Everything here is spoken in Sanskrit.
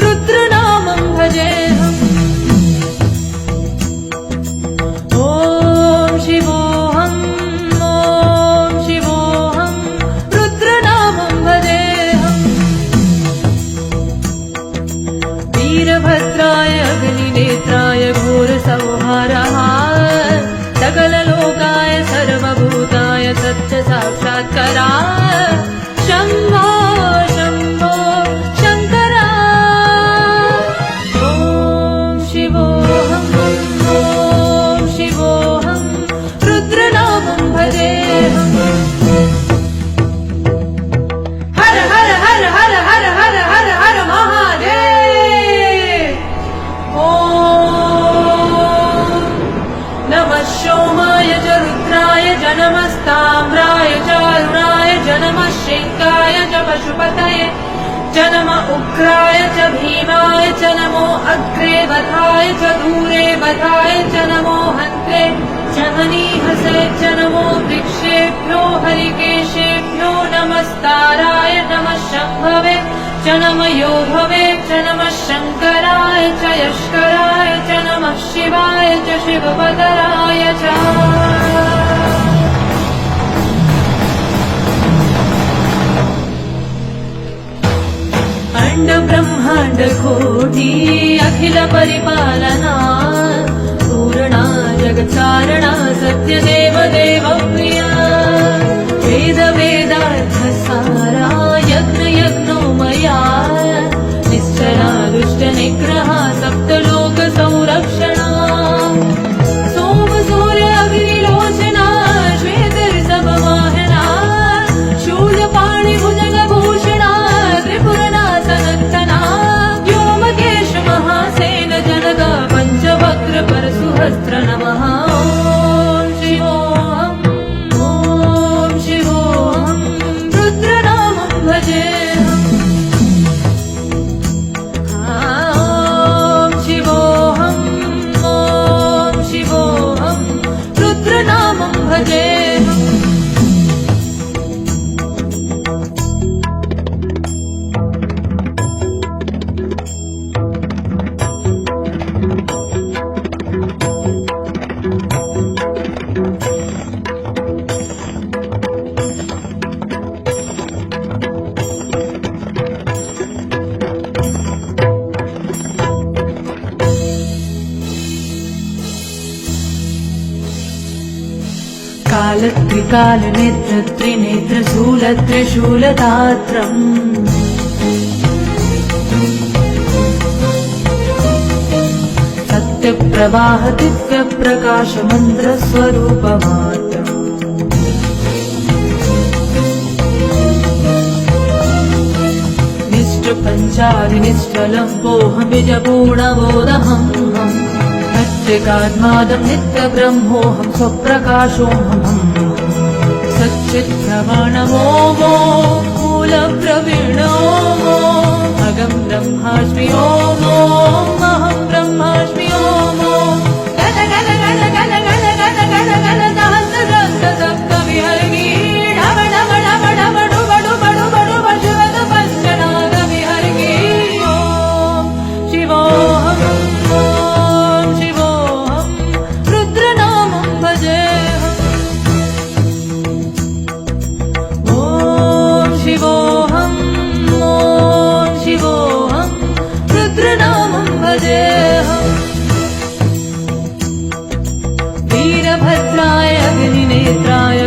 रुद्रनामं भजेऽहम्। ॐ शिवोऽहम् ॐ शिवोऽहम् रुद्रनामं भजेऽहम्। वीरभद्राय अग्निनेत्राय घोरसंहारः सकललोकाय सर्वभूताय सत्यसाक्षात्काराय शम्भो शम्भो शङ्कर। ॐ शिवोऽहम् ॐ शिवोऽहम् रुद्रनामं भजेऽहम्। हर हर हर हर हर हर हर हर महादेव। ॐ नमः सोमाय च रुद्राय च नमस्ताम्राय च अरुणाय च नमः शङ्काय च पशुपतये च नमः उग्राय च भीमाय च नमो अग्रे वधाय च दूरे वधाय च नमो हन्त्रे च मनीहसे च नमो वृक्षेभ्यो हरिकेशेभ्यो नमस्ताराय नमः शम्भवे च नमः योभवे च नमः शङ्कराय च यष्कराय च नमः शिवाय च शिवपतराय च। अण्ड ब्रह्माण्ड कोटि अखिल परिपालना पूर्णा जगच्चारणा सत्यदेव देवप्रिया वेद वेदार्थ सारा यज्ञ यज्ञोमया निश्चला दुष्ट निग्रहा सप्तलोक संरक्षणा सोम सूर्य अग्निलोचना श्वेतऋषभवाहना शूलपाणि भुजगभूषणा त्रिपुरनाशनर्तना व्योमकेश महासेन जनगा पञ्चवक्र परशुहस्त्र नमः। ॐ शिवोऽहम् ॐ शिवोऽहम् रुद्रनामं भजेऽहम्। ॐ शिवोऽहम् ॐ शिवोऽहम् रुद्रनामं भजेऽहम्। कालत्रिकालनेत्र त्रिनेत्र शूलत्रिशूलदात्रम् सत्यप्रवाह दिव्यप्रकाश मन्त्रस्वरूपमात्रम् निष्ठपञ्चादिनिष्ठलम्बोऽहं बीजपूर्णबोधहम् नित्यकात्मादं नित्यब्रह्मोऽहं स्वप्रकाशोऽहम् सच्चित्प्रमाणमोमो मूलप्रवीणोमो अहं ब्रह्मास्मि ओमो अहं ब्रह्मास्मि ओमो गण गण गण गण गण गण गण गण सहस्रदन्त सप्तविहरिणी डव डव डव डव डुब डुब डुब डुब शिवद पञ्चनाद विहरिणी। ॐ शिवोऽहम् वीरभद्राय अग्निनेत्राय